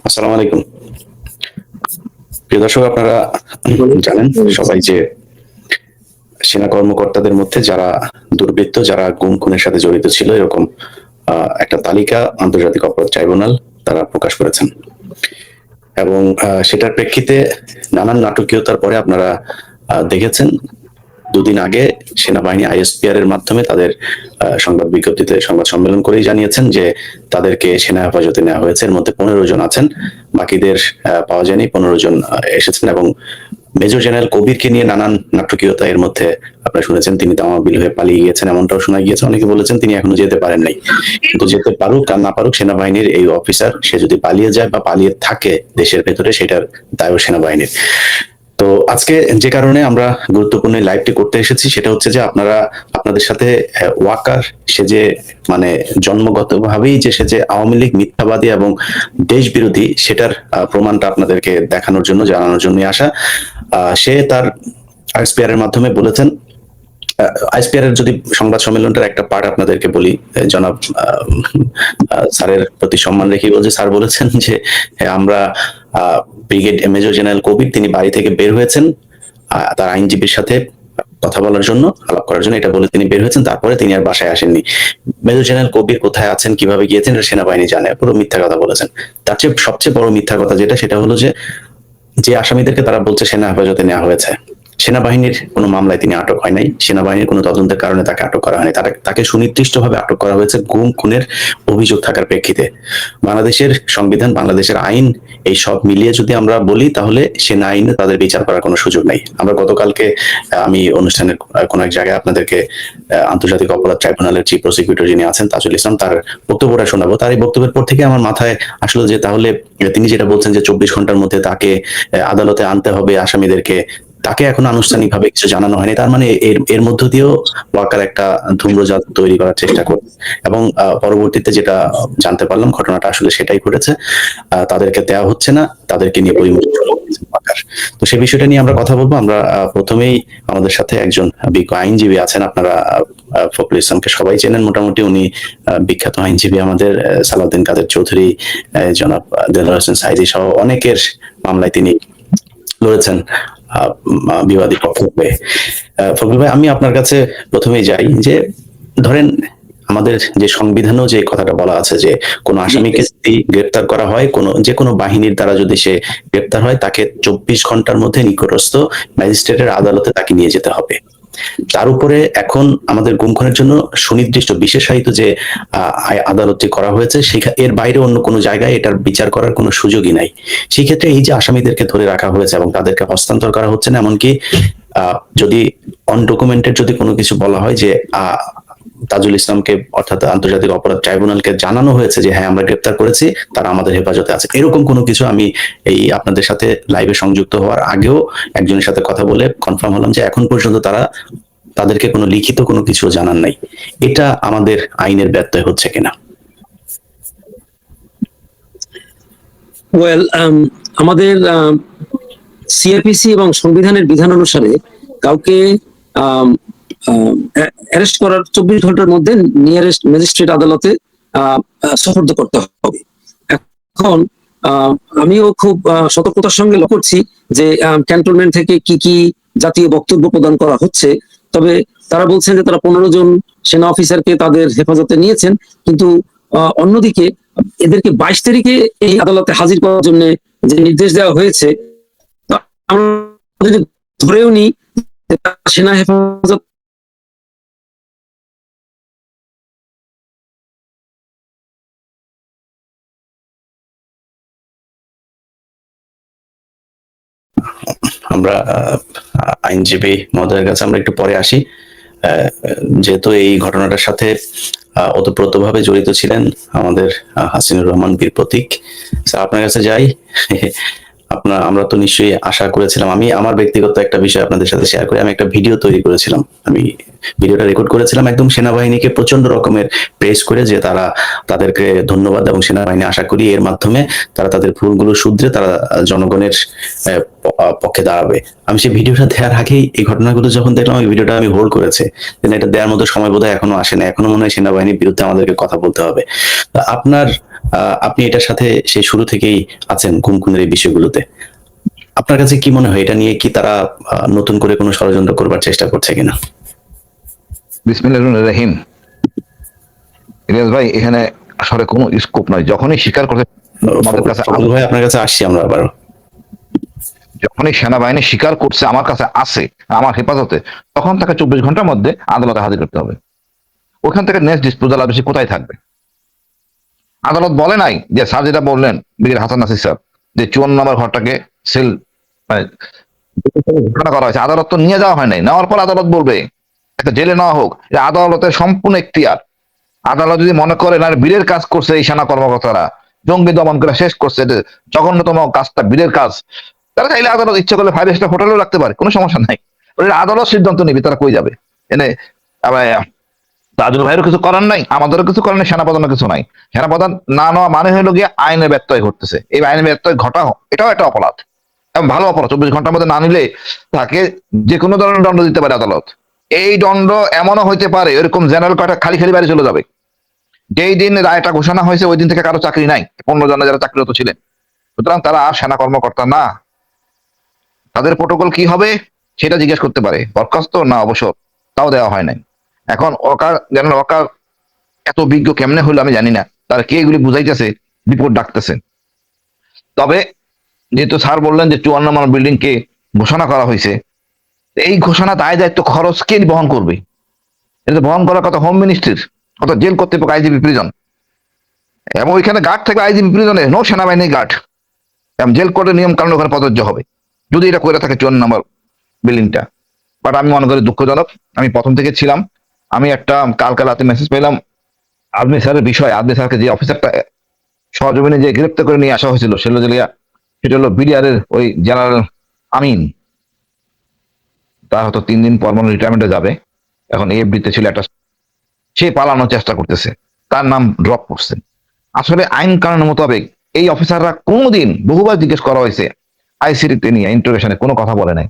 আসসালামু আলাইকুম। প্রিয় দর্শক, আপনারা জানেন সবাই যে সেনা কর্মকর্তাদের মধ্যে যারা দুর্বৃত্ত, যারা গুম খুনের সাথে জড়িত ছিল, এরকম একটা তালিকা আন্তর্জাতিক অপরাধ ট্রাইব্যুনাল তারা প্রকাশ করেছেন। এবং সেটার প্রেক্ষিতে নানান নাটকীয়তার পরে আপনারা দেখেছেন দুদিন আগে সেনাবাহিনী আইএসপিআর এর মাধ্যমে তাদের সংবাদ বিজ্ঞপ্তিতে সংবাদ সম্মেলন করেই জানিয়েছেন যে তাদেরকে সেনা হেফাজতে নেওয়া হয়েছে। এর মধ্যে 15 জন আছেন, বাকিদের পাওয়া যায়নি। 15 জন এসেছেন এবং মেজর জেনারেল কবিরকে নিয়ে নানান নাটকীয়তা এর মধ্যে আপনারা শুনেছেন। তিনি তামাবিল হয়ে পালিয়ে গিয়েছেন, এমনটাও শোনা গিয়েছে। অনেকে বলেছেন তিনি এখনো যেতে পারেন নাই। কিন্তু যেতে পারুক আর না পারুক, সেনাবাহিনীর এই অফিসার সে যদি পালিয়ে যায় বা পালিয়ে থাকে দেশের ভেতরে, সেটার দায়ও সেনাবাহিনীর। তো আজকে যে কারণে আমরা গুরুত্বপূর্ণ লাইভটি করতে এসেছি সেটা হচ্ছে যে আপনাদের সাথে ওয়াকার, সে যে মানে জন্মগতভাবেই যে সে যে আওয়ামী লীগ মিথ্যাবাদী এবং দেশ বিরোধী, সেটার প্রমাণটা আপনাদেরকে দেখানোর জন্য, জানানোর জন্য আসা। সে তার আইএসপিআর এর মাধ্যমে বলেছেন, আইএসপিআর এর যদি সংবাদ সম্মেলনটার একটা পার্ট আপনাদেরকে বলি, জনাব স্যারের প্রতি সম্মান রেখে বলছে, স্যার বলেছেন যে আমরা ব্রিগেড মেজর জেনারেল কবির তিনি বাড়ি থেকে বের হয়েছেন তার আইনজীবীর সাথে কথা বলার জন্য, আলাপ করার জন্য, এটা বলে তিনি বের হয়েছেন। তারপরে তিনি আর বাসায় আসেননি। মেজর জেনারেল কবির কোথায় আছেন, কিভাবে গিয়েছেন, এটা সেনাবাহিনী জানে। পুরো মিথ্যা কথা বলেছেন। তার চেয়ে সবচেয়ে বড় মিথ্যা কথা যেটা, সেটা হলো যে আসামিদেরকে তারা বলছে সেনা হেফাজতে নেওয়া হয়েছে, সেনাবাহিনীর কোনো মামলায় তিনি আটক হয় নাই, সেনাবাহিনীর কোনো তদন্তের কারণে তাকে আটক করা হয়নি। তাকে সুনির্দিষ্টভাবে আটক করা হয়েছে গুম খুনের অভিযোগ থাকার প্রেক্ষিতে। বাংলাদেশের সংবিধান, বাংলাদেশের আইন, এই সব মিলিয়ে যদি আমরা বলি, তাহলে সেনা আইনে তাদের বিচার করার কোনো সুযোগ নাই। আমরা গতকালকে আমি অনুষ্ঠানের কোন এক জায়গায় আপনাদেরকে আন্তর্জাতিক অপরাধ ট্রাইব্যুনালের চিফ প্রসিকিউটর যিনি আছেন তাজুল ইসলাম, তার বক্তব্যটা শোনাবো। তার এই বক্তব্যের পর থেকে আমার মাথায় আসলো যে তাহলে তিনি যেটা বলছেন যে 24 ঘন্টার মধ্যে তাকে আদালতে আনতে হবে আসামিদেরকে, তাকে এখন আনুষ্ঠানিকভাবে কিছু জানানো হয়নি। তার মানে এর মধ্য দিয়েও ওয়াকার একটা ধূম্রজাল তৈরি করার চেষ্টা করছে। এবং পরবর্তীতে যেটা জানতে পারলাম, ঘটনাটা আসলে সেটাই ঘটেছে। তাদেরকে দেওয়া হচ্ছে না, তাদেরকে নিয়ে পরিমর্শন ওয়াকার। তো সেই বিষয়টা নিয়ে আমরা কথা বলবো। আমরা প্রথমেই আমাদের সাথে একজন বিজ্ঞ আইনজীবী আছেন। আপনারা ফখরুল ইসলামকে সবাই চেনেন মোটামুটি, উনি বিখ্যাত আইনজীবী আমাদের। সালাউদ্দিন কাদের চৌধুরী, জনাব দেলোয়ার হোসেন সাইদি সহ অনেকের মামলায় তিনি লড়েছেন বিবাদী পক্ষ হয়ে। ফখরুল ভাই, আমি আপনার কাছে প্রথমেই যাই যে ধরেন আমাদের যে সংবিধানেও যে কথাটা বলা আছে যে কোন আসামিকে যদি গ্রেপ্তার করা হয়, যে কোনো বাহিনীর দ্বারা যদি সে গ্রেপ্তার হয়, তাকে 24 ঘন্টার মধ্যে নিকটস্থ ম্যাজিস্ট্রেটের আদালতে তাকে নিয়ে যেতে হবে। তার উপরে এখন আমাদের গুম খুনের জন্য সুনির্দিষ্ট বিশেষায়িত যে আদালতটি করা হয়েছে, এর বাইরে অন্য কোনো জায়গায় এটার বিচার করার কোনো সুযোগই নাই। সেই ক্ষেত্রে এই যে আসামিদেরকে ধরে রাখা হয়েছে এবং তাদেরকে হস্তান্তর করা হচ্ছে না, এমনকি যদি অনডকুমেন্টেড যদি কোনো কিছু বলা হয় যে তাজুল ইসলামকে অর্থাৎ আন্তর্জাতিক অপরাধ ট্রাইব্যুনালকে জানানো হয়েছে যে হ্যাঁ আমরা গ্রেপ্তার করেছি, তারা আমাদের হেফাজতে আছে, এরকম কোনো কিছু আমি এই আপনাদের সাথে লাইভে সংযুক্ত হওয়ার আগেও একজনের সাথে কথা বলে কনফার্ম হলাম যে এখন পর্যন্ত তাদেরকে কোনো লিখিত কোনো কিছু জানান নাই। এটা আমাদের আইনের ব্যত্যয় হচ্ছে কিনা? আমাদের সিআরপিসি এবং সংবিধানের বিধান অনুসারে কাউকে অ্যারেস্ট করার 24 ঘন্টার মধ্যে নিয়ারেস্ট ম্যাজিস্ট্রেট আদালতে সোপর্দ করতে হবে। এখন আমিও খুব সতর্কতার সঙ্গে লক্ষ্য করছি যে ক্যান্টনমেন্ট থেকে কি কি জাতীয় বক্তব্য প্রদান করা হচ্ছে। তবে তারা বলছেন যে তারা 15 জন সেনা অফিসারকে তাদের হেফাজতে নিয়েছেন, কিন্তু অন্যদিকে এদেরকে 22 তারিখে এই আদালতে হাজির করার জন্য যে নির্দেশ দেওয়া হয়েছে, আমরা যদি ধরেও নিই সেনা হেফাজত আমরা আইনজীবী মহোদয়ের কাছে আমরা একটু পরে আসি। যেহেতু এই ঘটনাটার সাথে ওতপ্রোতভাবে জড়িত ছিলেন আমাদের হাসিনুর রহমান বীর প্রতীক, আপনার কাছে যাই। আমরা তো নিশ্চয়ই আশা করেছিলাম, আমি আমার ব্যক্তিগত একটা বিষয় আপনাদের সাথে শেয়ার করি। আমি একটা ভিডিও তৈরি করেছিলাম, আমি ভিডিওটা রেকর্ড করেছিলাম একদম সেনাবাহিনীকে প্রচন্ড রকমের প্রেস করে, যে তাদেরকে ধন্যবাদ এবং সেনাবাহিনী আশা করি এর মাধ্যমে তারা তাদের ভুলগুলো শুধরে তারা জনগণের পক্ষে দাঁড়াবে। আমি সেই ভিডিওটা দেওয়ার আগেই এই ঘটনাগুলো যখন দেখলাম, ওই ভিডিওটা আমি হোল্ড করেছে, এটা দেওয়ার মতো সময় বোধহয় এখনো আসে না। এখনো মনে হয় সেনাবাহিনীর বিরুদ্ধে আমাদেরকে কথা বলতে হবে। আপনার আপনি এটার সাথে সেই শুরু থেকেই আছেন গুম খুনের এই বিষয়গুলোতে। আপনার কাছে কি মনে হয় এটা নিয়ে কি তারা নতুন করে কোনো ষড়যন্ত্র করবার চেষ্টা করছে কিনা? বিসমিল্লাহির রহমানির রহিম। ইলিয়াস ভাই, এখানে আসলে কোনো স্কোপ নাই। যখনই স্বীকার করতে আমাদের কাছে ফজল ভাই, আপনার কাছে আসছি আমরা আবার। যখনই সেনাবাহিনী স্বীকার করছে আমার কাছে আছে, আমার হেফাজতে, তখন তাকে 24 ঘন্টার মধ্যে আদালতে হাজির করতে হবে। ওখান থেকে নেক্সট ডিসপোজাল আর বেশি কোথায় থাকবে? আদালত বলে নাই যে স্যার যেটা বললেন ব্রিগেডিয়ার হাসান নাসির স্যার, যে 54 নম্বর ঘরটাকে সেল ঘোষণা করা হয়েছে। আদালত তো নিয়ে যাওয়া হয় নাই, নেওয়ার পর আদালত বলবে একটা জেলে নেওয়া হোক। আদালতের সম্পূর্ণ এখতিয়ার। আদালত যদি মনে করে না বীরের কাজ করছে এই সেনা কর্মকর্তারা, জঙ্গি দমন করে শেষ করছে, জঘন্যতম কাজটা বীরের কাজ, তারা চাইলে আদালত ইচ্ছে করলে 5 স্টার হোটেলেও রাখতে পারে, কোনো সমস্যা নাই। আদালত সিদ্ধান্ত নিবে তারা কই যাবে। এনে আবার তাজুল ভাইয়েরও কিছু করার নাই, আমাদেরও কিছু করার নাই, সেনাপ্রধানের কিছু নাই। সেনাপ্রধান না নেওয়া মানে হলো গিয়ে আইনের ব্যত্যয় ঘটতেছে। এই আইনের ব্যত্যয় ঘটা এটাও একটা অপরাধ, এবং ভালো অপরাধ। 24 ঘন্টার মধ্যে না নিলে তাকে যে কোনো ধরনের দণ্ড দিতে পারে আদালত। এই দণ্ড এমনও হইতে পারে এরকম জেনারেল কয়টা খালি খালি বাড়ি চলে যাবে। যেই দিন রায়টা ঘোষণা হয়েছে ওই দিন থেকে কারো চাকরি নাই, 15 জনে যারা চাকরিরত ছিলেন। সুতরাং তারা আর সেনা কর্মকর্তা না। তাদের প্রোটোকল কি হবে সেটা জিজ্ঞেস করতে পারে, বরখাস্ত না অবসর, তাও দেওয়া হয় নাই। এখন ওকার জেনারেল ওয়াকার এত বিজ্ঞ কেমনে হইলো আমি জানি না, তারা কে এগুলি বুঝাইতেছে, রিপোর্ট ডাকতেছে। তবে যেহেতু স্যার বললেন যে 54 নম্বর বিল্ডিং কে ঘোষণা করা হয়েছে, এই ঘোষণা দায় দায়িত্ব খরচ কে বহন করবে? এটা বহন করার কথা হোম মিনিস্ট্রির, অর্থাৎ জেল কর্তৃপক্ষ, আইজিপি প্রিজন। এবং ওইখানে গার্ড থাকবে আইজিপি প্রিজনে, নো সেনাবাহিনী গার্ড। এবং জেল কোর্টের নিয়ম কানুন ওখানে প্রযোজ্য হবে যদি এটা করে থাকে 54 নম্বর বিল্ডিংটা। বাট আমি মনে করি দুঃখজনক, আমি প্রথম থেকে ছিলাম। আমি একটা কালকে রাতে মেসেজ পেলাম আর্মি স্যারের বিষয়। আর্মি স্যারকে যে অফিসারটা সহজমিনে যে গ্রেপ্তার করে নিয়ে আসা হয়েছিল সেটা হলো বিডিআর এর ওই জেনারেল আমিন। তার হয়তো 3 দিন পর মনে রিটায়ারমেন্টে যাবে। এখন এফডিতে ছিল একটা, সে পালানোর চেষ্টা করতেছে, তার নাম ড্রপ করছে। আসলে আইন কানুনের মোতাবেক এই অফিসাররা কোনোদিন, বহুবার জিজ্ঞেস করা হয়েছে আইসিটিতে নিয়ে ইন্টারোগেশনে, কোনো কথা বলে নাই।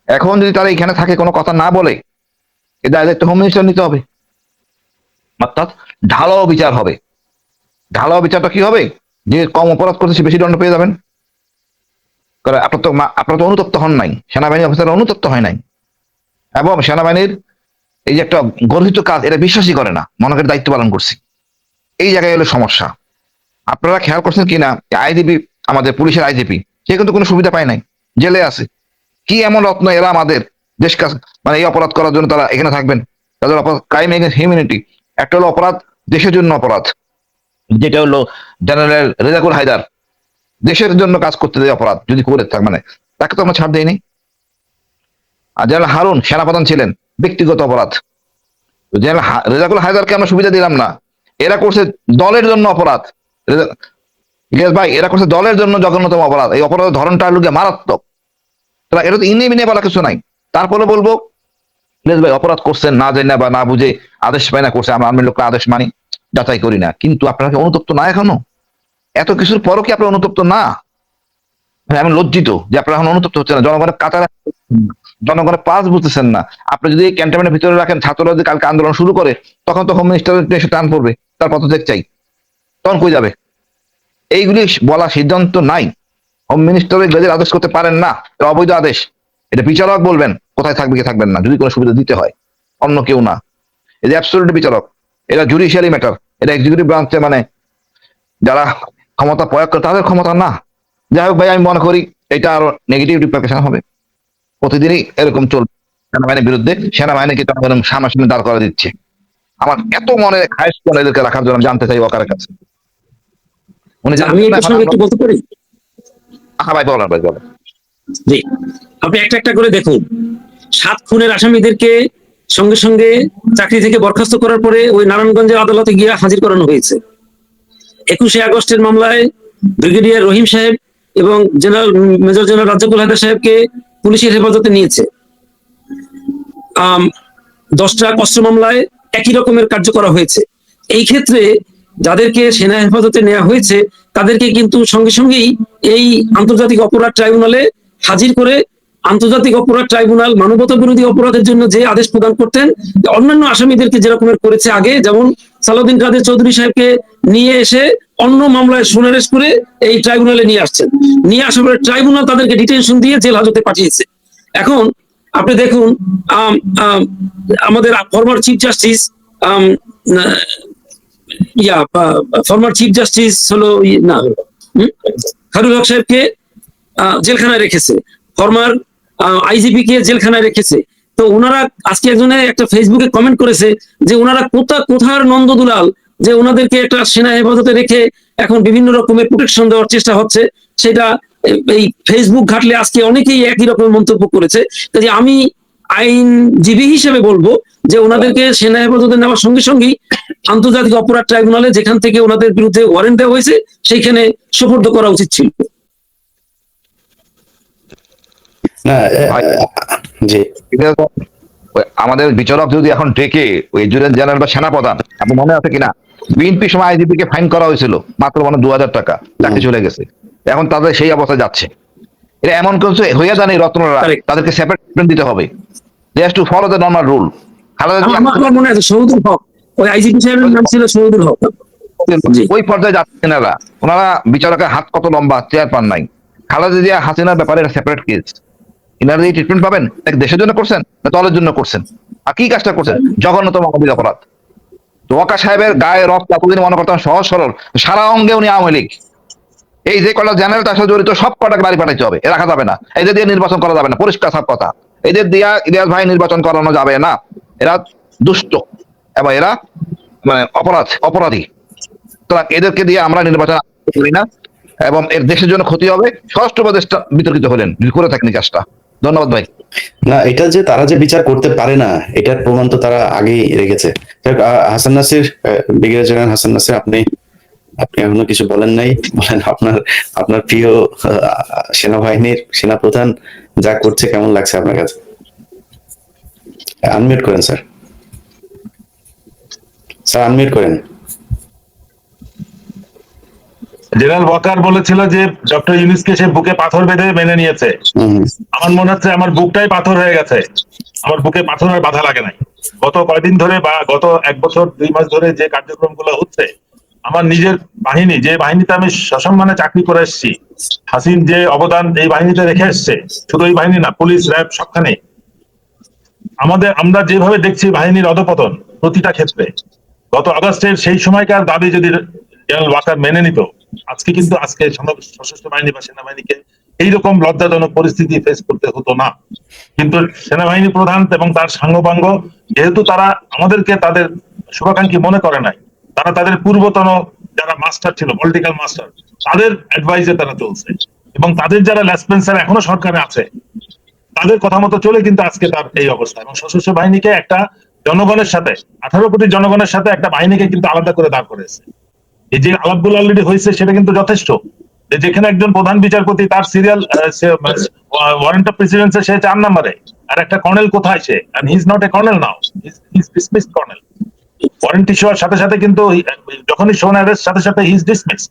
এখন যদি তারা এখানে থাকে কোনো কথা না বলে, এই দায়িত্ব হোম মিনিস্টার নিতে হবে। অর্থাৎ ঢালাও বিচার হবে। ঢালাও বিচারটা কি হবে? যে কম অপরাধ করতে সে বেশি দণ্ড পেয়ে যাবেন। কারণ আপনার তো অনুতপ্ত হন নাই, সেনাবাহিনী অফিসার অনুতপ্ত হয় নাই। এবং সেনাবাহিনীর এই যে একটা গর্হিত কাজ, এটা বিশ্বাসই করে না, মনে করে দায়িত্ব পালন করছি। এই জায়গায় হলো সমস্যা। আপনারা খেয়াল করছেন কিনা, আইজিপি, আমাদের পুলিশের আইজিপি, সে কিন্তু কোনো সুবিধা পায় নাই, জেলে আছে। কি এমন রত্ন এরা আমাদের দেশ কাজ, মানে এই অপরাধ করার জন্য তারা এখানে থাকবেন? তাদের অপরাধ ক্রাইম এগেন্স্ট হিউম্যানিটি। একটা হলো অপরাধ দেশের জন্য অপরাধ, যেটা হলো জেনারেল রেজাকুল হায়দার, দেশের জন্য কাজ করতে দেয় অপরাধ যদি করে থাকে, মানে তাকে তো আমরা ছাড় দেয়নি। আর জেনারেল হারুন সেনাপ্রধান ছিলেন, ব্যক্তিগত অপরাধ। জেনারেল রেজাকুল হায়দারকে আমরা সুবিধা দিলাম না। এরা করছে দলের জন্য অপরাধ। ইলিয়াস ভাই, এরা করছে দলের জন্য জঘন্যতম অপরাধ। এই অপরাধের ধরনটা লোকে মারাত্মক। তারা এটা তো ইনে মিনে বলা কিছু নাই। তারপরে বলবো ইলিয়াস ভাই অপরাধ করছেন না জানি না বা না বুঝে, আদেশ পাই না করছে, আমরা আর্মির লোকরা আদেশ মানি, যাচাই করি না। কিন্তু আপনারা কি অনুতপ্ত না এখনো? এত কিছুর পরও কি আপনারা অনুতপ্ত না? আমি লজ্জিত যে আপনারা এখন অনুতপ্ত হচ্ছে না। জনগণের কাতার, জনগণের পাস বুঝতেছেন না। আপনি যদি ক্যান্টনমেন্টের ভিতরে রাখেন, ছাত্ররা যদি কালকে আন্দোলন শুরু করে, তখন তো হোম মিনিস্টারের এসে টান পড়বে, তার পদত্যাগ চাই, তখন কই যাবে? এইগুলি বলা সিদ্ধান্ত নাই। হোম মিনিস্টারের গেজেট আদেশ করতে পারেন না, এটা অবৈধ আদেশ। এটা বিচারক বলবেন কোথায় থাকবে কি থাকবেন না, যদি কোনো সুবিধা দিতে হয়, অন্য কেউ না। এই যে অ্যাবসলিউট বিচারক, এটা জুডিশিয়ারি ম্যাটার, এটা এক্সিকিউটিভ ব্রাঞ্চে, মানে যারা ক্ষমতা প্রয়োগ করে তাদের ক্ষমতা না। যাই হোক ভাই, আমি মনে করি এটা আরো নেগেটিভ রিপ্লিকেশন হবে। প্রতিদিনই এরকম চলবে সেনাবাহিনীর বিরুদ্ধে, সেনাবাহিনীকে এরকম সামনাসামনি দাঁড় করে দিচ্ছে। আমার এত মনে খায়স করে এদেরকে রাখার জন্য জানতে চাই ওকারের কাছে। উনি আমি এই প্রসঙ্গে একটু বলতে পারি? হ্যাঁ ভাই, বলেন ভাই, বলেন। জি, আপনি একটা একটা করে দেখুন। 7 খুনের আসামিদেরকে সঙ্গে সঙ্গে চাকরি থেকে বরখাস্ত করার পরে ওই নারায়ণগঞ্জের আদালতে গিয়ে হাজির করানো হয়েছে। 21শে আগস্টের মামলায় ব্রিগেডিয়ার রহিম সাহেব এবং মেজর জেনারেল রাজ্জাকুল হায়দার সাহেবকে পুলিশের হেফাজতে নিয়েছে। 10টা অস্ত্র মামলায় একই রকমের কার্য করা হয়েছে। এই ক্ষেত্রে যাদেরকে সেনা হেফাজতে নেওয়া হয়েছে তাদেরকে কিন্তু সঙ্গে সঙ্গেই এই আন্তর্জাতিক অপরাধ ট্রাইব্যুনালে হাজির করে আন্তর্জাতিক অপরাধ ট্রাইব্যুনাল মানবতা বিরোধী অপরাধের জন্য যে আদেশ প্রদান করতেন, অন্যান্য আসামিদেরকে যেরকমের করেছে আগে, যেমন সালাউদ্দিন কাদের চৌধুরী সাহেবকে নিয়ে এসে অন্য মামলায় সুনারেশ করে এই ট্রাইব্যুনালে নিয়ে আসছেন। নিয়ে আসার পরে ট্রাইব্যুনাল তাদেরকে ডিটেনশন দিয়ে জেল হাজতে পাঠিয়েছে। এখন আপনি দেখুন, আমাদের former chief justice former chief justice হলো খায়রুল হক সাহেবকে জেলখানায় রেখেছে, ফরমার আইজিপি কে জেলখানায় রেখেছে। তো ওনারা আজকে একজনে একটা ফেসবুকে কমেন্ট করেছে যে ওনারা কোথার নন্দদুলাল, যে ওনাদেরকে একটা সেনা হেফাজতে রেখে এখন বিভিন্ন রকমের প্রোটেকশন দেওয়ার চেষ্টা হচ্ছে। সেটা এই ফেসবুক ঘাটলে আজকে অনেকেই একই রকমের মন্তব্য করেছে। কাজে আমি আইনজীবী হিসেবে বলবো যে ওনাদেরকে সেনা হেফাজতে নেওয়ার সঙ্গে সঙ্গেই আন্তর্জাতিক অপরাধ ট্রাইব্যুনালে যেখান থেকে ওনাদের বিরুদ্ধে ওয়ারেন্ট দেওয়া হয়েছে সেইখানে সোপর্দ করা উচিত ছিল। জি, আমাদের বিচারক যদি এখন ডেকে ওই জুডিশিয়াল জেনারেল বা সেনাপ্রধান, আপনি মনে আছে কিনা বিএনপি সময় আইজিপি কে ফাইন করা হয়েছিল মাত্র 2000 টাকা, চাকরি চলে গেছে। এখন তাদের সেই অবস্থায় যাচ্ছে। এটা এমন কিছু হইয়া জানে রত্নরা, তাদেরকে সেপারেট দিতে হবে। They have to follow the normal rule. আমার মনে আছে শহীদুল হক, ওই আইজিপি সাহেবের নাম ছিল শহীদুল হক। ওই পর্যায়ে যাচ্ছেন এরা। ওনারা বিচারকের হাত কত লম্বা, চেয়ার পান নাই। খালেদা জিয়া হাসিনার ব্যাপারে সেপারেট কেস। ইনারা এই ট্রিটমেন্ট পাবেন, দেশের জন্য করছেন না দলের জন্য করছেন? আর কি কাজটা করছেন? জঘন্যতম গভীর অপরাধ। তো ওয়াকা সাহেবের গায়ে রক্ত এতদিন মনে করতাম সহজ সরল, সারা অঙ্গে উনি আওয়ামী লীগ। এই যে কটা জেনারেল তার সাথে জড়িত সব কটাকে বাড়ি পাঠাইতে হবে, এ রাখা যাবে না। এদের দিয়ে নির্বাচন করা যাবে না, পরিষ্কার সব কথা। এদের দিয়া ইলিয়াস ভাই নির্বাচন করানো যাবে না। এরা দুষ্ট এবং এরা মানে অপরাধী। তো এদেরকে দিয়ে আমরা নির্বাচন করি না, এবং এর দেশের জন্য ক্ষতি হবে। স্বরাষ্ট্র উপদেষ্টা বিতর্কিত হলেন যদি করে থাকেন কাজটা। ধন্যবাদ ভাই। না, এটা যে তারা যে বিচার করতে পারে না এটার প্রমাণ তো তারা আগেই রেখেছে। হাসান নাসির, ব্রিগেডিয়ার জেনারেল হাসান নাসির, আপনি এখনো কিছু বলেন নাই, বলেন আপনার প্রিয় সেনাবাহিনীর সেনাপ্রধান যা করছে কেমন লাগছে আপনার কাছে? আনমিউট করেন স্যার, আনমিউট করেন। জেনারেল ওয়াকার বলেছিল যে ডক্টর ইউনূসকে সে বুকে পাথর বেঁধে মেনে নিয়েছে। আমার মনে হচ্ছে আমার বুকটাই পাথর হয়ে গেছে। আমার বুকে পাথর আর বাধা লাগে নাই। গত কয়েকদিন ধরে বা গত 1 বছর 2 মাস ধরে যে কার্যক্রমগুলো হচ্ছে, আমার নিজের বাহিনী, যে বাহিনীতে আমি সসম্মানে চাকরি করে এসেছি, হাসিন যে অবদান এই বাহিনীতে রেখে এসছে, শুধু এই বাহিনী না, পুলিশ, র্যাব সবখানে আমরা যেভাবে দেখছি বাহিনীর অধপতন প্রতিটা ক্ষেত্রে। গত আগস্টের সেই সময়কার দাবি যদি জেনারেল ওয়াকার মেনে নিত, আজকে সশস্ত্র বাহিনী বা সেনাবাহিনীকে এইরকম লজ্জাজনক পরিস্থিতি ফেস করতে হতো না। কিন্তু সেনাবাহিনী প্রধান এবং তার সাঙ্গপাঙ্গ, যেহেতু তারা আমাদেরকে তাদের শুভাকাঙ্ক্ষী মনে করে নাই, তারা তাদের পূর্বতন যারা মাস্টার ছিল, পলিটিক্যাল মাস্টার, তাদের অ্যাডভাইসে তারা চলছে, এবং তাদের যারা ল্যাসপেন্সার এখনো সরকারে আছে তাদের কথা মতো চলে কিন্তু আজকে তার এই অবস্থা। এবং সশস্ত্র বাহিনীকে একটা জনগণের সাথে, 18 কোটি জনগণের সাথে একটা বাহিনীকে কিন্তু আলাদা করে দাঁড় করেছে। এই যে আলাপগুলো অলরেডি হয়েছে সেটা কিন্তু যথেষ্ট। যেখানে একজন প্রধান বিচারপতি তার সিরিয়াল ওয়ারেন্ট অফ প্রেসিডেন্সে সে 4 নম্বরে, আর একটা কর্নেল কোথায় সে? And he is not a colonel now, he is dismissed colonel. Warrant issue হওয়ার সাথে সাথে কিন্তু যখনই শোন অ্যারেস্ট সাথে সাথে হি ইজ ডিসমিসড।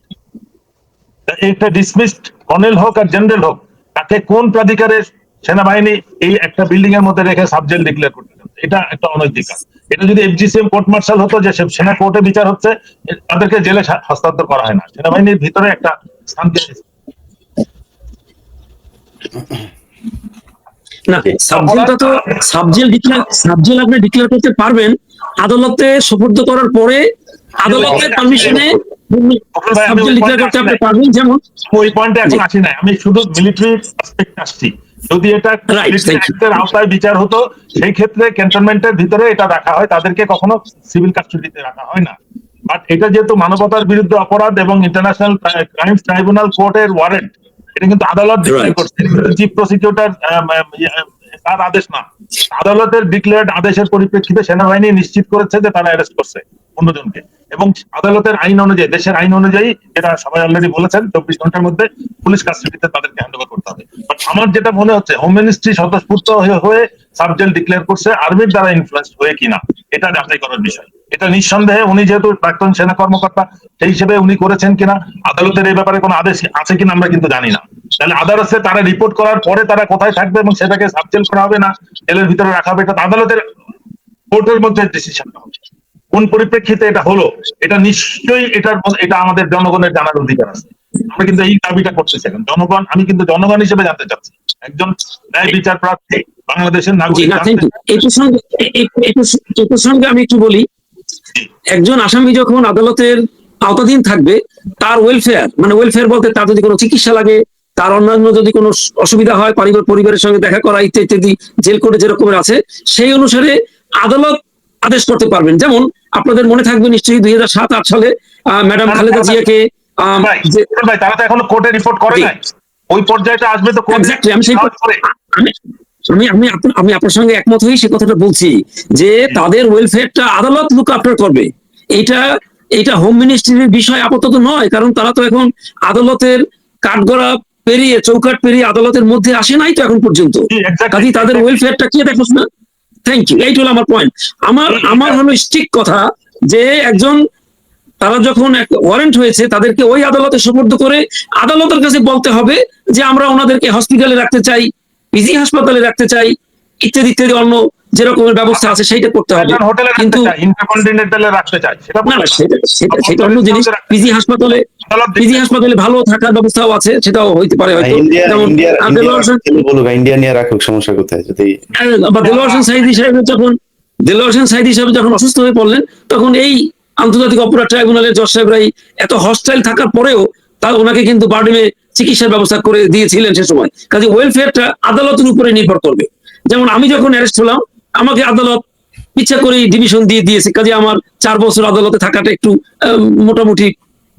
একটা ডিসমিসড কর্নেল হোক আর জেনারেল হোক, তাকে কোন প্রাধিকারের সেনাবাহিনী এই একটা বিল্ডিং এর মধ্যে রেখে সাবজেক্ট ডিক্লেয়ার করতে হবে? এটা একটা অনৈতিক কাজ। এটা যদি এফজিসিএম কোর্ট মার্শাল হতো, যে সেনা কোর্টে বিচার হচ্ছে, তাদেরকে জেলে হস্তান্তর করা হয় না। সেনাবাহিনীর ভিতরে একটা স্থান না, সাবজেলটা তো সাবজেল আপনি ডিক্লেয়ার করতে পারবেন আদালতে সোপর্দ করার পরে, আদালতের পারমিশনে সাবজেল ডিক্লেয়ার করতে আপনি পারবেন। যেমন ওই পয়েন্টে এখন আসি নাই, আমি শুধু মিলিটারি অ্যাসপেক্ট আসছি। যদি এটা আওতায় বিচার হতো, সেই ক্ষেত্রে ক্যান্টনমেন্টের ভিতরে এটা রাখা হয়, তাদেরকে কখনো সিভিল কাস্টডিতে রাখা হয় না। বাট এটা যেহেতু মানবতার বিরুদ্ধে অপরাধ এবং ইন্টারন্যাশনাল ক্রাইমস ট্রাইব্যুনাল কোর্টের ওয়ারেন্ট, এটা কিন্তু আদালত ডিক্লেয়ার করছে, চিফ প্রসিকিউটর তার আদেশ না। আদালতের ডিক্লেয়ার্ড আদেশের পরিপ্রেক্ষিতে সেনাবাহিনী নিশ্চিত করেছে যে তারা অ্যারেস্ট করছে 15 জনকে, এবং আদালতের আইন অনুযায়ী, দেশের আইন অনুযায়ী, যেটা সবাই অলরেডি বলেছেন, 24 ঘন্টার মধ্যে পুলিশ কাস্টডিতে তাদেরকে হ্যান্ড ওভার করতে হবে। বাট আমার যেটা মনে হচ্ছে, হোম মিনিস্ট্রি স্বতঃস্ফূর্ত হয়ে সাবজেল ডিক্লেয়ার করছে, আর্মির দ্বারা ইনফ্লুয়েন্স হয়ে কিনা এটা যাচাই করার বিষয়। এটা নিঃসন্দেহে উনি যেহেতু প্রাক্তন সেনা কর্মকর্তা, সেই হিসেবে উনি করেছেন কিনা, আদালতের এই ব্যাপারে কোনো আদেশ আছে কিনা আমরা কিন্তু জানি না। তাহলে আদালতে তারা রিপোর্ট করার পরে তারা কোথায় থাকবে এবং সেটাকে সাবজেল করা হবে না জেলের ভিতরে রাখা হবে, এটা আদালতের কোর্টের মধ্যে ডিসিশনটা হবে। কোন পরিপ্রেক্ষিতে এটা হলো, এটা নিশ্চয়ই এটা আমাদের জনগণের জানার অধিকার আছে। আমরা কিন্তু এই দাবিটা করতেছি এখন জনগণ, আমি কিন্তু জনগণ হিসেবে জানতে চাচ্ছি, একজন ন্যায় বিচার প্রার্থী বাংলাদেশের জি নাগরিক না, থ্যাংক ইউ। এই প্রসঙ্গে আমি একটু বলি, একজন আসামি যখন আদালতের আওতাধীন থাকবে, তার ওয়েলফেয়ার, মানে ওয়েলফেয়ার বলতে তার যদি কোনো চিকিৎসা লাগে, তার অন্যান্য যদি কোনো অসুবিধা হয়, পরিবারের সঙ্গে দেখা করা ইত্যাদি জেল কোডে যেরকমের আছে, সেই অনুসারে আদালত আদেশ করতে পারবেন। যেমন আপনাদের মনে থাকবে নিশ্চয়ই 2007-8 সালে ম্যাডাম খালেদা জিয়াকে ভাই, ভাই তারা তো এখনো কোর্টে রিপোর্ট করে নাই, ওই পর্যায়টা আসবে তো কোর্টে। Exactly, আমি আপনার সঙ্গে একমত হই, সে কথাটা বলছি যে তাদের ওয়েলফেয়ারটা আদালত লুক আফটার করবে। এটা হোম মিনিস্ট্রির বিষয় আপাতত নয়, কারণ তারা তো এখন আদালতের কাঠগড়া পেরিয়ে, চৌকাঠ পেরিয়ে আদালতের মধ্যে আসে নাই তো এখন পর্যন্ত। কাজেই তাদের ওয়েলফেয়ারটা কি দেখোস না। থ্যাংক ইউ, এইটা হলো আমার পয়েন্ট। আমার হলো স্ট্রিক্ট কথা যে একজন, তারা যখন ওয়ারেন্ট হয়েছে তাদেরকে ওই আদালতে সুপর্দ করে আদালতের কাছে বলতে হবে যে আমরা ওনাদেরকে হসপিটালে রাখতে চাই, পিজি হাসপাতালে রাখতে চাই, ইত্যাদি ইত্যাদি অন্য যেরকমের ব্যবস্থা আছে সেইটা করতে হবে। কিন্তু ইন্টারকন্টিনেন্টালে রাখতে চাই, না না, সেটা অন্য জিনিস। পিজি হাসপাতালে ভালো থাকার ব্যবস্থাও আছে, সেটাও হইতে পারে হয়তো। যেমন ইন্ডিয়া নিয়ে রাখুক, সমস্যা কোথায়? যদি দেলোয়ার হোসেন সাঈদী সাহেব যখন অসুস্থ হয়ে পড়লেন, তখন এই আন্তর্জাতিক অপরাধ ট্রাইব্যুনালের জজ সাহেবরাই এত হস্টাইল থাকার পরেও ওনাকে কিন্তু বার্ডেমে চিকিৎসার ব্যবস্থা করে দিয়েছিলেন সে সময়। কাজে ওয়েলফেয়ারটা আদালতের উপরে নির্ভর করবে। যেমন আমি যখন অ্যারেস্ট হলাম, আমাকে আদালত ইচ্ছা করে ডিভিশন দিয়ে দিয়েছে, কাজে আমার 4 বছর আদালতে থাকাটা একটু মোটামুটি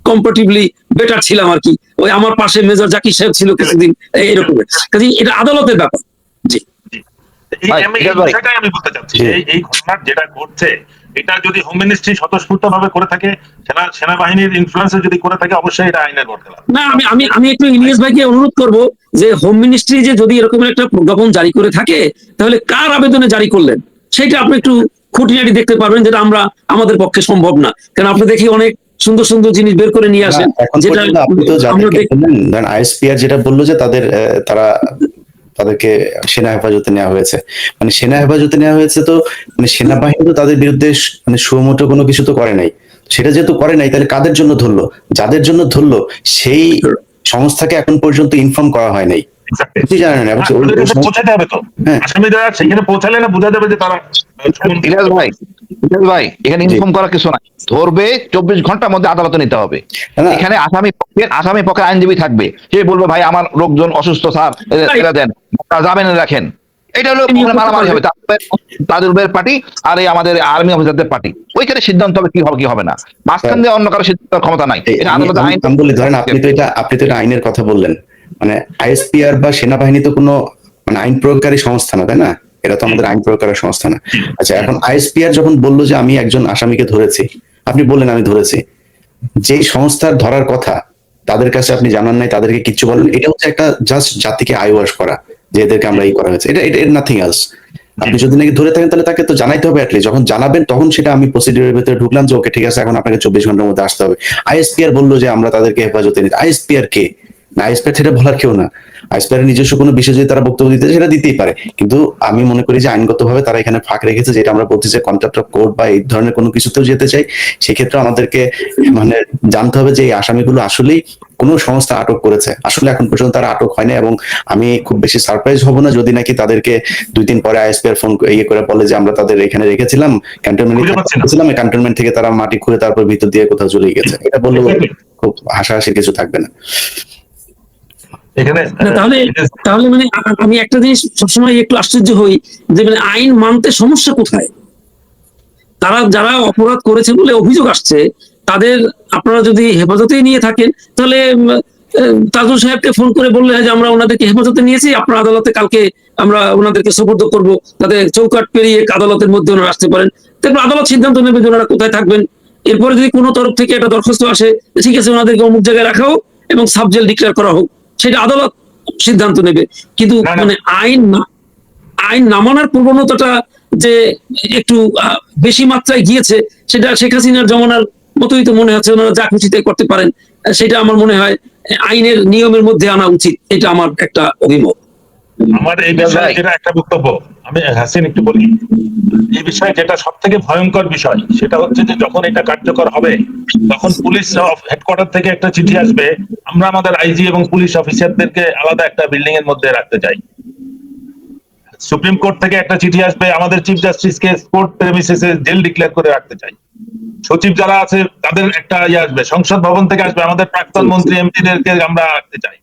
কম্পারেটিভলি বেটার ছিলাম আর কি। ওই আমার পাশে মেজর জাকির সাহেব ছিল কিছুদিন, এরকম। কাজে এটা আদালতের ব্যাপার। জি, আমি বলতে চাচ্ছি এই ঘটনা যেটা ঘটছে, এটা যদি হোম মিনিস্ট্রি স্বতঃস্ফূর্ত ভাবে করে থাকে, সেনাবাহিনীর ইনফ্লুয়েন্সে যদি করে থাকে, অবশ্যই এটা আইনের বরখেলাপ। না, আমি একটু ইলিয়াস ভাইকে অনুরোধ করব যে হোম মিনিস্ট্রি যে যদি এরকম একটা প্রজ্ঞাপন জারি করে থাকে, তাহলে কার আবেদনে জারি করলেন সেটা আপনি একটু খুঁটিনাটি দেখতে পারবেন, যেটা আমাদের পক্ষে সম্ভব না। কারণ আপনি দেখি অনেক সুন্দর সুন্দর জিনিস বের করে নিয়ে আসেন, যেটা আইএসপিআর যেটা বললো যে তাদেরকে সেনা হেফাজতে নেওয়া হয়েছে, মানে সেনা হেফাজতে নেওয়া হয়েছে, তো মানে সেনাবাহিনী তো তাদের বিরুদ্ধে মানে সুমোটো কোনো কিছু তো করে নাই। সেটা যেহেতু করে নাই, তাহলে কাদের জন্য ধরলো? যাদের জন্য ধরলো সেই সংস্থাকে এখন পর্যন্ত ইনফর্ম করা হয় নাই, জানেন না। পৌঁছাতে হবে তো, আসামিরা সেখানে পৌঁছালে না বোঝা যাবে যে তারা। ভাই এখানে ইনফর্ম করা কিছু নাই, ধরবে 24 ঘন্টার মধ্যে আদালতে নিতে হবে। এখানে আসামি পক্ষের আইনজীবী থাকবে, সে বলবে ভাই আমার লোকজন অসুস্থ, স্যার এরা দেন, জামিনে রাখেন। এটা হলো মারামারি হবে তাদের পার্টি আর এই আমাদের আর্মি অফিসারদের পার্টি, ওইখানে সিদ্ধান্ত হবে কি হবে কি হবে না। মাঝখান দিয়ে অন্য কারো সিদ্ধান্ত ক্ষমতা নাই। ধরেন আপনি তো এটা আইনের কথা বললেন, মানে আইএসপিআর বা সেনাবাহিনী তো কোনো মানে আইন প্রয়োগকারী সংস্থা না, তাই না? এটা তো আমাদের আইন প্রয়োগকারী সংস্থা না। আচ্ছা, এখন আইএসপিআর যখন বললো যে আমি একজন আসামিকে ধরেছি, আপনি বললেন আমি ধরেছি, যেই সংস্থার ধরার কথা তাদের কাছে আপনি জানান নাই, তাদেরকে কিচ্ছু বলেন, এটা হচ্ছে একটা জাস্ট জাতিকে আইওয়াশ করা যে এদেরকে আমরা এই করা হয়েছে, এটা নাথিং এলস। আপনি যদি নাকি ধরে থাকেন তাহলে তাকে তো জানাইতে হবে অ্যাটলিস্ট। যখন জানাবেন তখন সেটা আমি প্রসিডিউরের ভিতরে ঢুকলাম যে ওকে ঠিক আছে, এখন আপনাকে 24 ঘন্টার মধ্যে আসতে হবে। আইএসপিআর বললো যে আমরা তাদেরকে হেফাজতে নিতে, আইএসপিআর কে? না, আইএসপিআর সেটা বলার কেউ না। আইএসপিআর নিজস্ব কোনো বিষয় যদি তারা বক্তব্য দিতে সেটা দিতেই পারে, কিন্তু আমি মনে করি যে আইনগতভাবে তারা এখানে ফাঁক রেখেছে, যেটা আমরা বলছি যে কন্টেম্প্ট অফ কোর্ট বা এই ধরনের কোনো কিছুতেও যেতে চাই, সেক্ষেত্রে আমাদেরকে মানে জানতে হবে যে এই আসামিগুলো আসলেই কোন সংস্থা আটক করেছে। আসলে এখন পর্যন্ত তারা আটক হয়নি, এবং আমি খুব বেশি সারপ্রাইজ হব না যদি নাকি তাদেরকে 2 দিন পরে আইএসপিআর ফোন করে বলে যে আমরা তাদের এখানে রেখেছিলাম, ক্যান্টনমেন্ট থেকে তারা মাটি খুঁড়ে তারপর ভিতর দিয়ে কোথাও চলে গেছে। এটা বললে খুব হাসাহাসির কিছু থাকবে না। তাহলে মানে আমি একটা জিনিস সবসময় একটু আশ্চর্য হই যে মানে আইন মানতে সমস্যা কোথায়? যারা অপরাধ করেছে বলে অভিযোগ আসছে, তাদের আপনারা যদি হেফাজতেই নিয়ে থাকেন, তাহলে তাজুল সাহেবকে ফোন করে বললে যে আমরা ওনাদেরকে হেফাজতে নিয়েছি, আপনার আদালতে কালকে আমরা ওনাদেরকে সুপর্দ করবো, তাদের চৌকাঠ পেরিয়ে আদালতের মধ্যে ওনারা আসতে পারেন। তারপর আদালত সিদ্ধান্ত নেবে যে ওনারা কোথায় থাকবেন। এরপরে যদি কোনো তরফ থেকে একটা দরখাস্ত আসে, ঠিক আছে ওনাদেরকে অমুক জায়গায় রাখা হোক এবং সাবজেল ডিক্লেয়ার করা হোক, সেটা আদালত সিদ্ধান্ত নেবে। কিন্তু মানে আইন না মানার প্রবণতাটা যে একটু বেশি মাত্রায় গিয়েছে, সেটা শেখ হাসিনার জমানার মতোই তো মনে হচ্ছে। ওনারা যা খুশিতে করতে পারেন, সেটা আমার মনে হয় আইনের নিয়মের মধ্যে আনা উচিত। এটা আমার একটা অভিমত। আমার এই বিষয়ে যেটা একটা বক্তব্য, আমি হাসিন একটু বলি, এই বিষয়ে যেটা সব থেকে ভয়ঙ্কর বিষয় সেটা হচ্ছে যে যখন এটা কার্যকর হবে তখন পুলিশ হেডকোয়ার্টার থেকে একটা চিঠি আসবে, আমরা আমাদের আইজি এবং পুলিশ অফিসারদেরকে আলাদা একটা বিল্ডিং এর মধ্যে রাখতে চাই। সুপ্রিম কোর্ট থেকে একটা চিঠি আসবে, আমাদের চিফ জাস্টিসকে কোর্ট প্রেমিসেসে জেল ডিক্লেয়ার করে রাখতে চাই। সচিব যারা আছে তাদের একটা ইয়ে আসবে, সংসদ ভবন থেকে আসবে, আমাদের প্রাক্তন মন্ত্রী এমপিদেরকে আমরা রাখতে চাই।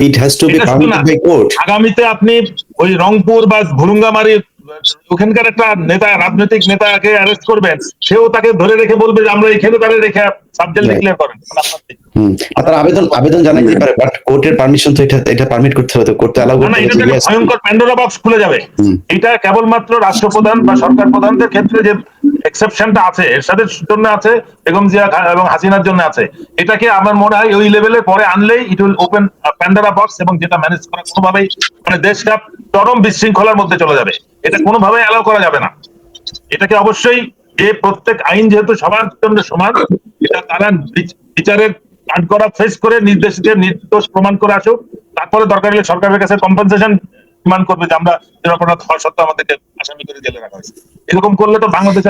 It has to be permitted by court. আগামীতে আপনি ওই রংপুর বা ভুরুঙ্গামারির ওখানকার একটা নেতা, রাজনৈতিক নেতাকে অ্যারেস্ট করবেন, সেও তাকে ধরে রেখে বলবে যে আমরা এখানে তারা রেখে সাবজেক্ট ডিক্লেয়ার করেন। তারা আবেদন জানাইতে পারে, বাট কোর্টের পারমিশন তো এটা পারমিট করতে হবে, করতে অ্যালাউ করতে হবে। এটা ভয়ঙ্কর প্যান্ডোরা বক্স খুলে যাবে। এটা কেবলমাত্র রাষ্ট্রপ্রধান বা সরকার প্রধানদের ক্ষেত্রে যে এক্সেপশনটা আছে, এরশাদের জন্য আছে, বেগম জিয়া এবং হাসিনার জন্য আছে। এটাকে আমার মনে হয় ওই লেভেলে পরে আনলেই it will open Pandora box, এবং যেটা ম্যানেজ করা কোনোভাবেই মানে দেশটা চরম বিশৃঙ্খলার মধ্যে চলে যাবে। এটা কোনোভাবেই অ্যালাউ করা যাবে না। এটাকে অবশ্যই যে প্রত্যেক আইন যেহেতু সবার জন্য সমান, এটা তারা বিচারের কাঠগড়া ফেস করে নির্দেশিতের নির্দোষ প্রমাণ করে আসুক, তারপরে দরকার হলে সরকারের কাছে কম্পেনসেশন ডিমান্ড করবে যে আমরা নিরপরাধ হওয়া সত্ত্বেও আমাদেরকে আসামি করে জেলে রাখা হয়েছে। এরকম করলে তো বাংলাদেশে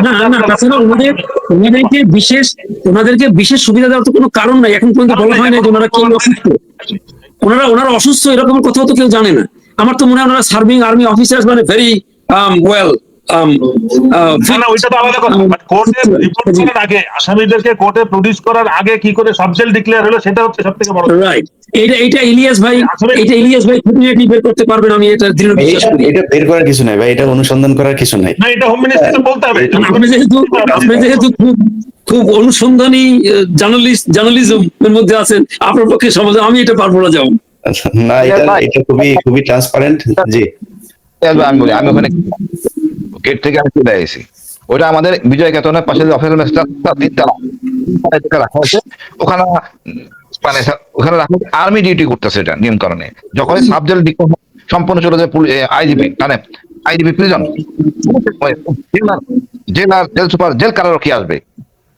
ওনাদেরকে বিশেষ সুবিধা দেওয়ার তো কোনো কারণ নাই। এখন পর্যন্ত বলা হয় না যে ওনারা কেউ অসুস্থ, ওনারা অসুস্থ এরকম কথাও তো কেউ জানে না। আমার তো মনে হয় ওনারা সার্ভিং আর্মি অফিসার্স, মানে ভেরি ওয়েল। ওইটা তো আলাদা কথা, বাট কোর্টে রিপোর্ট করার আগে, আসামিদেরকে কোর্টে প্রডিউস করার আগে কি করে সাবজেক্ট ডিক্লেয়ার হলো সেটা হচ্ছে সবথেকে বড়। রাইট, এটা ইলিয়াস ভাই খুঁটিনাটি বের করতে পারবেন, আমি এটা দৃঢ় বিশ্বাস করি। এটা বের করার কিছু নাই ভাই, এটা অনুসন্ধান করার কিছু নাই। না, এটা হোম মিনিস্টারকে বলতে হবে। আপনি যেহেতু খুব অনুসন্ধানী জার্নালিজমের মধ্যে আছেন, আপনার পক্ষে সমাজ, আমি এটা পারবো না যাও না। এটা খুবই ট্রান্সপারেন্ট। জি, আমি বলি, আমি ওখানে গেট থেকে আমি চলে এসেছি। ওটা আমাদের বিজয় কেতনের পাশে যে অফিস রাখা হয়েছে, ওখানে মানে ওখানে রাখা আর্মি ডিউটি করতেছে, এটা নিয়ম কারণে। যখন সাবজেক্ট সম্পূর্ণ চলে যায় আইজিপি, মানে IGP prison, jail super, jail কারারক্ষী আসবে।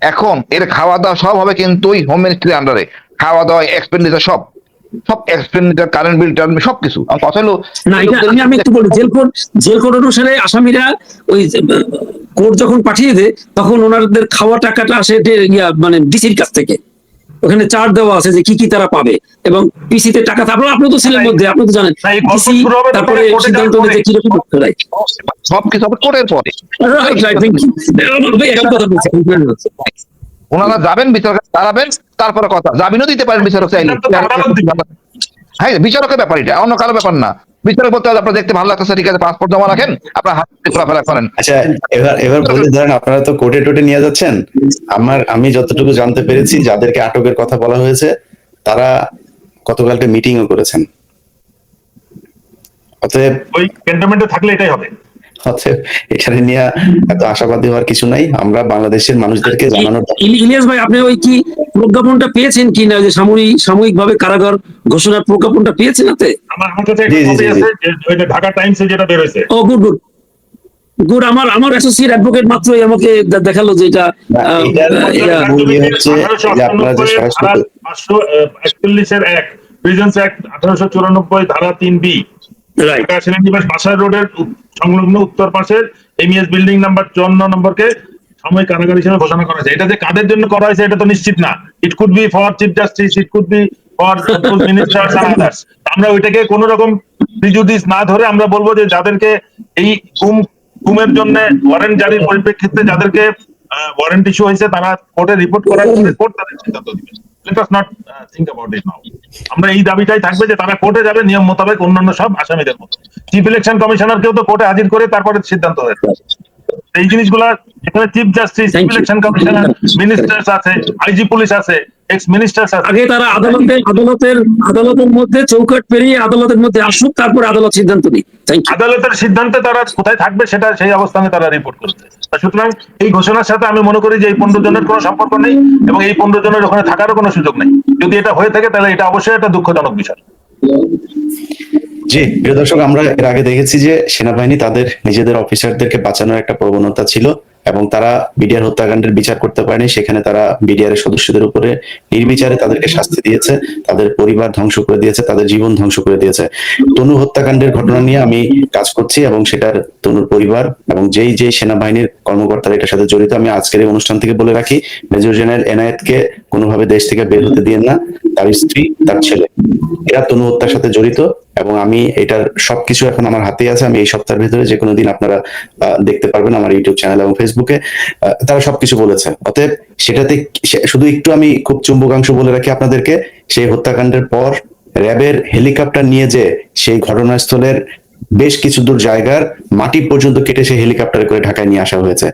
এখন এর খাওয়া দাওয়া সব হবে কিন্তু ওই হোম মিনিস্ট্রির আন্ডারে, খাওয়া দাওয়া, এক্সপেন্ডিচার সব এক্সপেন্ডিচার, কারেন্ট বিল, সবকিছু। কথা হলো না, এটা আমি একটু বলি, জেল কোড অনুসারে আসামিরা ওই কোর্ট যখন পাঠিয়ে দেয় তখন ওনাদের খাওয়া টাকাটা আসে মানে ডিসির কাছ থেকে। ওখানে চার্ট দেওয়া আছে যে কি কি তারা পাবে, এবং পিসিতে টাকা থাকবে। আপনি তো ছিলেন মধ্যে, আপনি তো জানেন। তারপরে সিদ্ধান্ত নিতে কিরকম করতে হয়, সবকিছু কোর্টের পরে ওনারা যাবেন, বিচারক দাঁড়াবেন, তারপরে কথা। জামিনও দিতে পারেন বিচারক চাইলে। হ্যাঁ, বিচারকের ব্যাপার, এটা অন্য কারো ব্যাপার না। বিচারক বলতে আপনার দেখতে ভালো লাগতেছে, ঠিক আছে, পাসপোর্ট জমা রাখেন, আপনার হাত ঘোরাফেরা করেন। আচ্ছা, এবার বলে ধরেন আপনারা তো কোর্টে টোটে নিয়ে যাচ্ছেন। আমি যতটুকু জানতে পেরেছি, যাদেরকে আটকের কথা বলা হয়েছে তারা গতকালকে মিটিংও করেছেন। অতএব ওই ক্যান্টনমেন্টে থাকলে এটাই হবে। এখানে নিয়ে এত আশাবাদী হওয়ার কিছু নাই। আমরা বাংলাদেশের মানুষদেরকে জানানোর। ইলিয়াস ভাই, আপনি ওই কি প্রজ্ঞাপনটা পেয়েছেন কিনা, যে সাময়িকভাবে কারাগার ঘোষণার প্রজ্ঞাপনটা পেয়েছেন? আমার কাছে একটা কপি আছে, ওইটা ঢাকা টাইমসে যেটা বের হয়েছে। ও গুড। আমার অ্যাসোসিয়েট অ্যাডভোকেট মাত্রই আমাকে দেখালো যে এটা 1894 ধারা 3B, সেনানিবাস বাসার রোডের সংলগ্ন উত্তর পাশের এমইএস বিল্ডিং নাম্বার 54 নম্বরকে সাময়িক কারাগার হিসেবে ঘোষণা করা হয়েছে। এটা যে কাদের জন্য করা হয়েছে এটা তো নিশ্চিত না। It could be for chief justice, it could be for ministers and others. আমরা ওইটাকে কোন রকম প্রিজুডিস না ধরে আমরা বলবো যে যাদেরকে এই গুমের জন্য ওয়ারেন্ট জারির পরিপ্রেক্ষিতে যাদেরকে ওয়ারেন্ট ইস্যু হয়েছে, তারা কোর্টে রিপোর্ট করার পরে কোর্ট তাদের সিদ্ধান্ত দিবে। Let us not think about it now. আমরা এই দাবিটাই থাকবে যে তারা কোর্টে যাবে নিয়ম মোতাবেক, অন্যান্য সব আসামিদের মতো। চিফ ইলেকশন কমিশনারকেও তো কোর্টে হাজির করে তারপরে সিদ্ধান্ত হয়েছে। এই জিনিসগুলা এখানে chief justice, chief election commissioner, ministers আছে, আইজি পুলিশ আছে, এক্স মিনিস্টার্স আছে। আগে তারা আদালতের মধ্যে চৌকাট পেরিয়ে আদালতের মধ্যে আসুক, তারপর আদালত সিদ্ধান্ত নিক। আদালতের সিদ্ধান্তে তারা কোথায় থাকবে সেটা সেই অবস্থানে তারা রিপোর্ট করছে। সুতরাং এই ঘোষণার সাথে আমি মনে করি যে এই 15 জনের কোনো সম্পর্ক নেই, এবং এই 15 জনের ওখানে থাকারও কোনো সুযোগ নেই। যদি এটা হয়ে থাকে তাহলে এটা অবশ্যই একটা দুঃখজনক বিষয়। জি, প্রিয় দর্শক, আমরা এর আগে দেখেছি যে সেনাবাহিনী তাদের নিজেদের অফিসারদেরকে বাঁচানোর একটা প্রবণতা ছিল। এবং তারা বিডিআর হত্যাকাণ্ডের বিচার করতে পারেনি, সেখানে তারা বিডিআর এর সদস্যদের উপরে নির্বিচারে তাদেরকে শাস্তি দিয়েছে, তাদের পরিবার ধ্বংস করে দিয়েছে, তাদের জীবন ধ্বংস করে দিয়েছে। তনু হত্যাকাণ্ডের ঘটনা নিয়ে আমি কাজ করছি এবং সেটার তনুর পরিবার এবং যেই যেই সেনাবাহিনীর কর্মকর্তারা এটার সাথে জড়িত, আমি আজকের এই অনুষ্ঠান থেকে বলে রাখি, মেজর জেনারেল এনায়েতকে কোনোভাবে দেশ থেকে বের হতে দিয়েন না, তার স্ত্রী, তার ছেলে, এরা তনু হত্যার সাথে জড়িত। এবং আমি এটার সবকিছু এখন আমার হাতে আছে, আমি এই সপ্তাহের ভিতরে যে কোনো দিন আপনারা দেখতে পারবেন আমার ইউটিউব চ্যানেল এবং ফেসবুকে, তারা সবকিছু বলেছে। অতএব সেটাতে শুধু একটু আমি খুব চুম্বকাংশ বলে রাখি আপনাদেরকে, সেই হত্যাকাণ্ডের পর র্যাবের হেলিকপ্টার নিয়ে যে সেই ঘটনাস্থলের বেশ কিছু দূর জায়গার মাটি পর্যন্ত কেটে সেই হেলিকপ্টারে করে ঢাকায় নিয়ে আসা হয়েছে।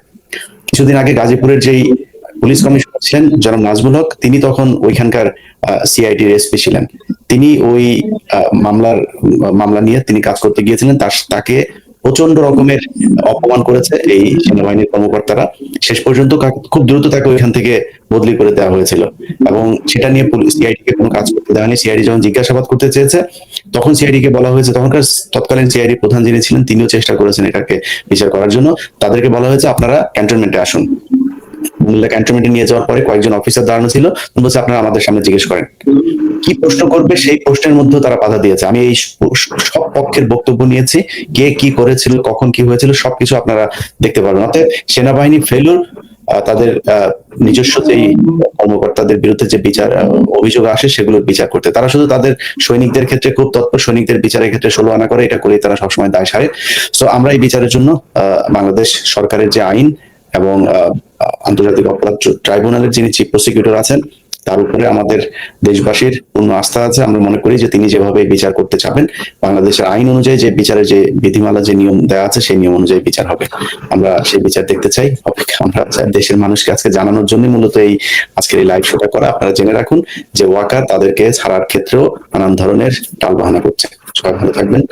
কিছুদিন আগে গাজীপুরের যেই পুলিশ কমিশনার ছিলেন জনাব নাজমুল হক, তিনি তখন ওইখানকার সিআইডির এসপি ছিলেন, তিনি ওই মামলা নিয়ে তিনি কাজ করতে গিয়েছিলেন। তাকে প্রচন্ড রকমের অপমান করেছে এই সেনাবাহিনীর কর্মকর্তারা, শেষ পর্যন্ত খুব দ্রুত তাকে ওইখান থেকে বদলি করে দেওয়া হয়েছিল এবং সেটা নিয়ে সিআইডি কে কোনো কাজ করতে দেওয়া হয়নি। সিআইডি যখন জিজ্ঞাসাবাদ করতে চেয়েছে তখন সিআইডি কে বলা হয়েছে, তখনকার তৎকালীন সিআইডি প্রধান যিনি ছিলেন তিনিও চেষ্টা করেছেন এটাকে বিচার করার জন্য, তাদেরকে বলা হয়েছে আপনারা ক্যান্টনমেন্টে আসুন। ক্যান্টনমেন্টে নিয়ে যাওয়ার পরে কয়েকজন অফিসার দাঁড়ানো ছিল, বলছে আপনারা আমাদের সামনে জিজ্ঞেস করেন, কি প্রশ্ন করবে সেই প্রশ্নের মধ্যে তারা বাধা দিয়েছে। আমি এই সব পক্ষের বক্তব্য নিয়েছি, কে কি করেছিল, কখন কি হয়েছিল, সবকিছু আপনারা দেখতে পারবেন। অতএব সেনাবাহিনী ফেলুর, তাদের নিজস্ব যেই কর্মকর্তাদের বিরুদ্ধে যে বিচার অভিযোগ আসে সেগুলোর বিচার করতে, তারা শুধু তাদের সৈনিকদের ক্ষেত্রে খুব তৎপর, সৈনিকদের বিচারের ক্ষেত্রে 16 আনা করে, এটা করে তারা সবসময় দায় সারে। সো আমরা এই বিচারের জন্য বাংলাদেশ সরকারের যে আইন এবং আন্তর্জাতিক অপরাধ ট্রাইব্যুনালের যিনি চিফ প্রসিকিউটর আছেন তার উপরে আমাদের দেশবাসীর পূর্ণ আস্থা আছে। আমরা মনে করি যে তিনি যেভাবে বিচার করতে চাবেন, বাংলাদেশের আইন অনুযায়ী যে বিচারের যে বিধিমালা, যে নিয়ম দেওয়া আছে সেই নিয়ম অনুযায়ী বিচার হবে। আমরা সেই বিচার দেখতে চাই। আমরা দেশের মানুষকে আজকে জানানোর জন্য মূলত এই আজকের এই লাইভ শোটা করা। আপনারা জেনে রাখুন যে ওয়াকার তাদেরকে ছাড়ার ক্ষেত্রেও নানান ধরনের টালবাহানা করছে। সবাই ভালো থাকবেন।